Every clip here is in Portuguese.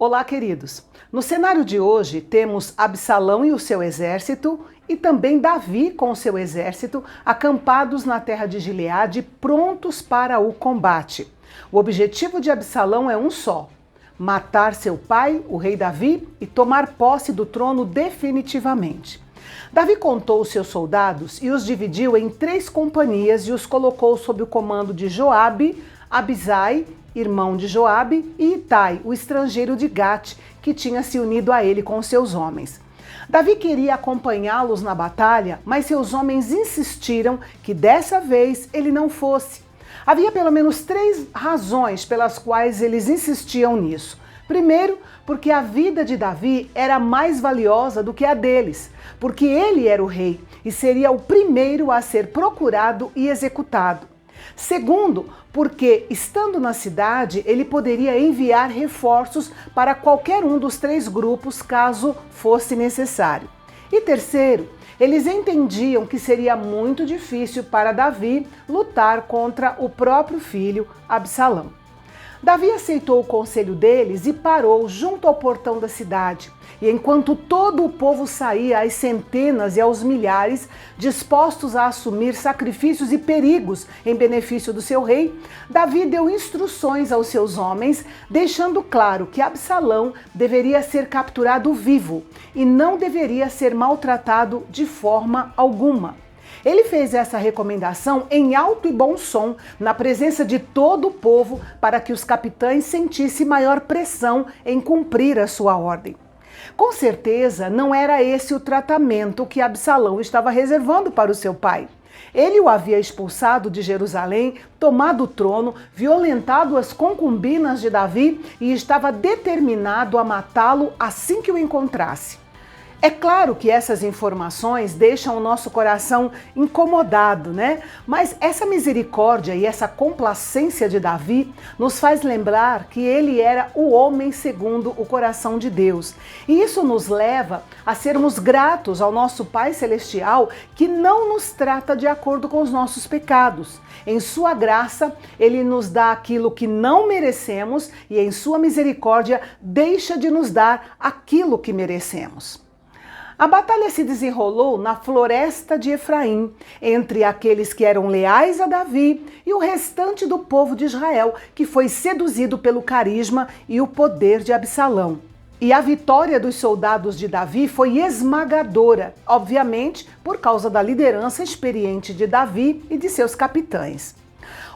Olá, queridos! No cenário de hoje temos Absalão e o seu exército e também Davi com o seu exército acampados na terra de Gileade, prontos para o combate. O objetivo de Absalão é um só: matar seu pai, o rei Davi, e tomar posse do trono definitivamente. Davi contou os seus soldados e os dividiu em 3 companhias e os colocou sob o comando de Joabe, Abisai, irmão de Joabe, e Itai, o estrangeiro de Gate, que tinha se unido a ele com seus homens. Davi queria acompanhá-los na batalha, mas seus homens insistiram que dessa vez ele não fosse. Havia pelo menos 3 razões pelas quais eles insistiam nisso. Primeiro, porque a vida de Davi era mais valiosa do que a deles, porque ele era o rei e seria o primeiro a ser procurado e executado. Segundo, porque, estando na cidade, ele poderia enviar reforços para qualquer um dos 3 grupos, caso fosse necessário. E terceiro, eles entendiam que seria muito difícil para Davi lutar contra o próprio filho, Absalão. Davi aceitou o conselho deles e parou junto ao portão da cidade. E enquanto todo o povo saía às centenas e aos milhares, dispostos a assumir sacrifícios e perigos em benefício do seu rei, Davi deu instruções aos seus homens, deixando claro que Absalão deveria ser capturado vivo e não deveria ser maltratado de forma alguma. Ele fez essa recomendação em alto e bom som, na presença de todo o povo, para que os capitães sentissem maior pressão em cumprir a sua ordem. Com certeza, não era esse o tratamento que Absalão estava reservando para o seu pai. Ele o havia expulsado de Jerusalém, tomado o trono, violentado as concubinas de Davi e estava determinado a matá-lo assim que o encontrasse. É claro que essas informações deixam o nosso coração incomodado, né? Mas essa misericórdia e essa complacência de Davi nos faz lembrar que ele era o homem segundo o coração de Deus. E isso nos leva a sermos gratos ao nosso Pai Celestial, que não nos trata de acordo com os nossos pecados. Em sua graça, ele nos dá aquilo que não merecemos e em sua misericórdia deixa de nos dar aquilo que merecemos. A batalha se desenrolou na floresta de Efraim, entre aqueles que eram leais a Davi e o restante do povo de Israel, que foi seduzido pelo carisma e o poder de Absalão. E a vitória dos soldados de Davi foi esmagadora, obviamente por causa da liderança experiente de Davi e de seus capitães.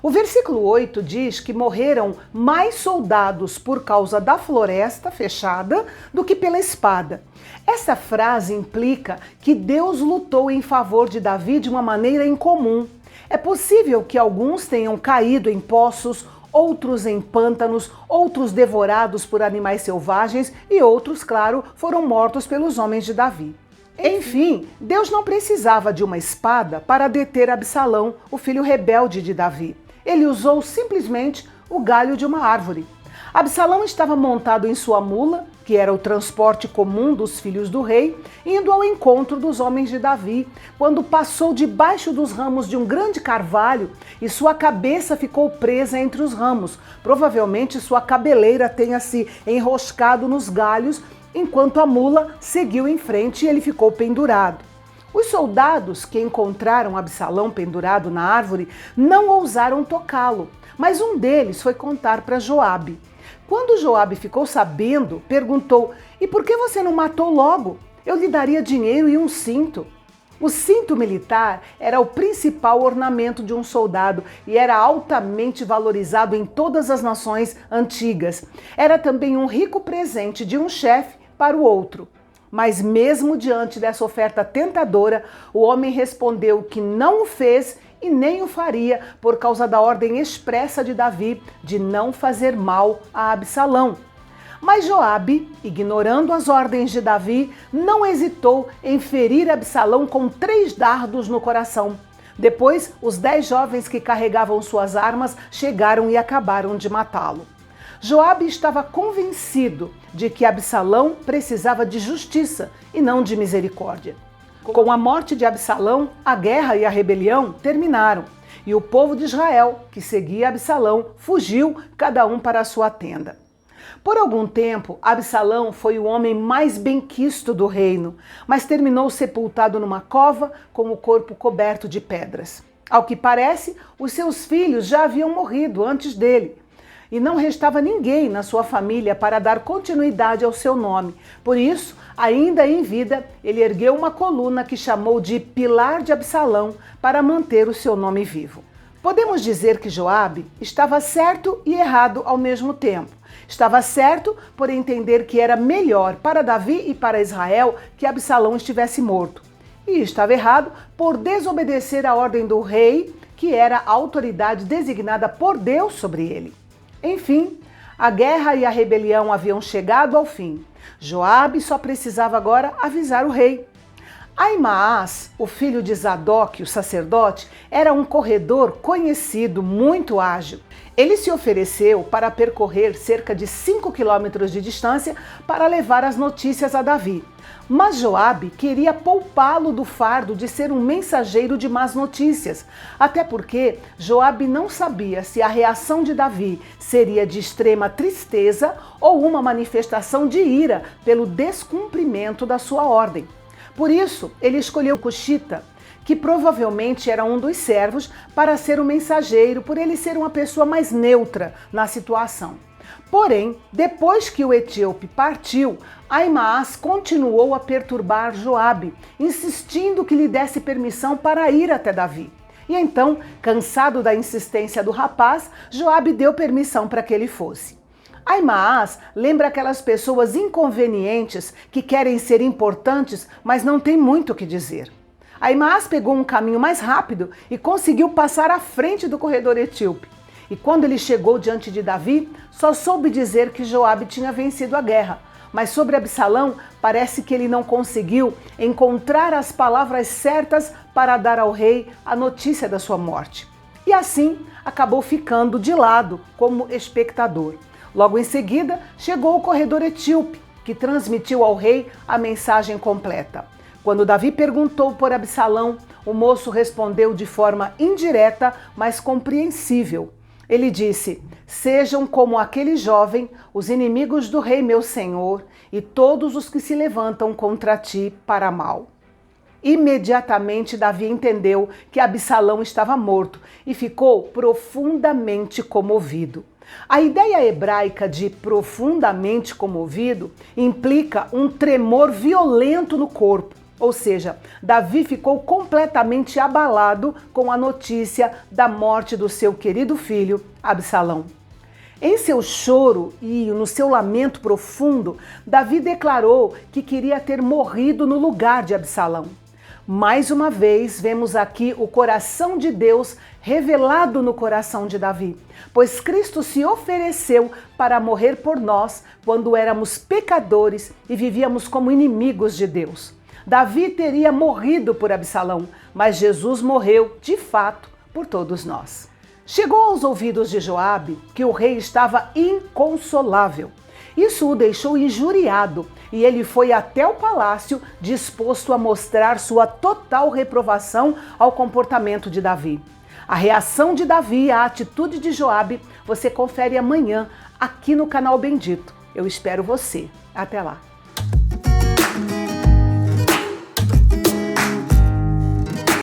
O versículo 8 diz que morreram mais soldados por causa da floresta fechada do que pela espada. Essa frase implica que Deus lutou em favor de Davi de uma maneira incomum. É possível que alguns tenham caído em poços, outros em pântanos, outros devorados por animais selvagens e outros, claro, foram mortos pelos homens de Davi. Enfim, Deus não precisava de uma espada para deter Absalão, o filho rebelde de Davi. Ele usou simplesmente o galho de uma árvore. Absalão estava montado em sua mula, que era o transporte comum dos filhos do rei, indo ao encontro dos homens de Davi, quando passou debaixo dos ramos de um grande carvalho e sua cabeça ficou presa entre os ramos. Provavelmente sua cabeleira tenha se enroscado nos galhos, enquanto a mula seguiu em frente e ele ficou pendurado. Os soldados que encontraram Absalão pendurado na árvore não ousaram tocá-lo, mas um deles foi contar para Joabe. Quando Joabe ficou sabendo, perguntou: "E por que você não matou logo? Eu lhe daria dinheiro e um cinto." O cinto militar era o principal ornamento de um soldado e era altamente valorizado em todas as nações antigas. Era também um rico presente de um chefe para o outro. Mas mesmo diante dessa oferta tentadora, o homem respondeu que não o fez e nem o faria por causa da ordem expressa de Davi de não fazer mal a Absalão. Mas Joabe, ignorando as ordens de Davi, não hesitou em ferir Absalão com 3 dardos no coração. Depois, os 10 jovens que carregavam suas armas chegaram e acabaram de matá-lo. Joabe estava convencido de que Absalão precisava de justiça e não de misericórdia. Com a morte de Absalão, a guerra e a rebelião terminaram, e o povo de Israel, que seguia Absalão, fugiu, cada um para a sua tenda. Por algum tempo, Absalão foi o homem mais benquisto do reino, mas terminou sepultado numa cova com o corpo coberto de pedras. Ao que parece, os seus filhos já haviam morrido antes dele. E não restava ninguém na sua família para dar continuidade ao seu nome. Por isso, ainda em vida, ele ergueu uma coluna que chamou de Pilar de Absalão para manter o seu nome vivo. Podemos dizer que Joabe estava certo e errado ao mesmo tempo. Estava certo por entender que era melhor para Davi e para Israel que Absalão estivesse morto. E estava errado por desobedecer a ordem do rei, que era a autoridade designada por Deus sobre ele. Enfim, a guerra e a rebelião haviam chegado ao fim. Joabe só precisava agora avisar o rei. Ahimaás, o filho de Zadok, o sacerdote, era um corredor conhecido, muito ágil. Ele se ofereceu para percorrer cerca de 5 quilômetros de distância para levar as notícias a Davi. Mas Joabe queria poupá-lo do fardo de ser um mensageiro de más notícias, até porque Joabe não sabia se a reação de Davi seria de extrema tristeza ou uma manifestação de ira pelo descumprimento da sua ordem. Por isso, ele escolheu Cushita, que provavelmente era um dos servos, para ser o mensageiro, por ele ser uma pessoa mais neutra na situação. Porém, depois que o etíope partiu, Ahimaás continuou a perturbar Joabe, insistindo que lhe desse permissão para ir até Davi. E então, cansado da insistência do rapaz, Joabe deu permissão para que ele fosse. Ahimaás lembra aquelas pessoas inconvenientes que querem ser importantes, mas não têm muito o que dizer. Ahimaás pegou um caminho mais rápido e conseguiu passar à frente do corredor etíope. E quando ele chegou diante de Davi, só soube dizer que Joabe tinha vencido a guerra. Mas sobre Absalão, parece que ele não conseguiu encontrar as palavras certas para dar ao rei a notícia da sua morte. E assim, acabou ficando de lado como espectador. Logo em seguida, chegou o corredor etíope, que transmitiu ao rei a mensagem completa. Quando Davi perguntou por Absalão, o moço respondeu de forma indireta, mas compreensível. Ele disse: "Sejam como aquele jovem, os inimigos do rei meu senhor, e todos os que se levantam contra ti para mal." Imediatamente Davi entendeu que Absalão estava morto e ficou profundamente comovido. A ideia hebraica de profundamente comovido implica um tremor violento no corpo, ou seja, Davi ficou completamente abalado com a notícia da morte do seu querido filho, Absalão. Em seu choro e no seu lamento profundo, Davi declarou que queria ter morrido no lugar de Absalão. Mais uma vez, vemos aqui o coração de Deus revelado no coração de Davi, pois Cristo se ofereceu para morrer por nós quando éramos pecadores e vivíamos como inimigos de Deus. Davi teria morrido por Absalão, mas Jesus morreu, de fato, por todos nós. Chegou aos ouvidos de Joabe que o rei estava inconsolável. Isso o deixou injuriado e ele foi até o palácio disposto a mostrar sua total reprovação ao comportamento de Davi. A reação de Davi à atitude de Joabe você confere amanhã aqui no canal Bendito. Eu espero você. Até lá.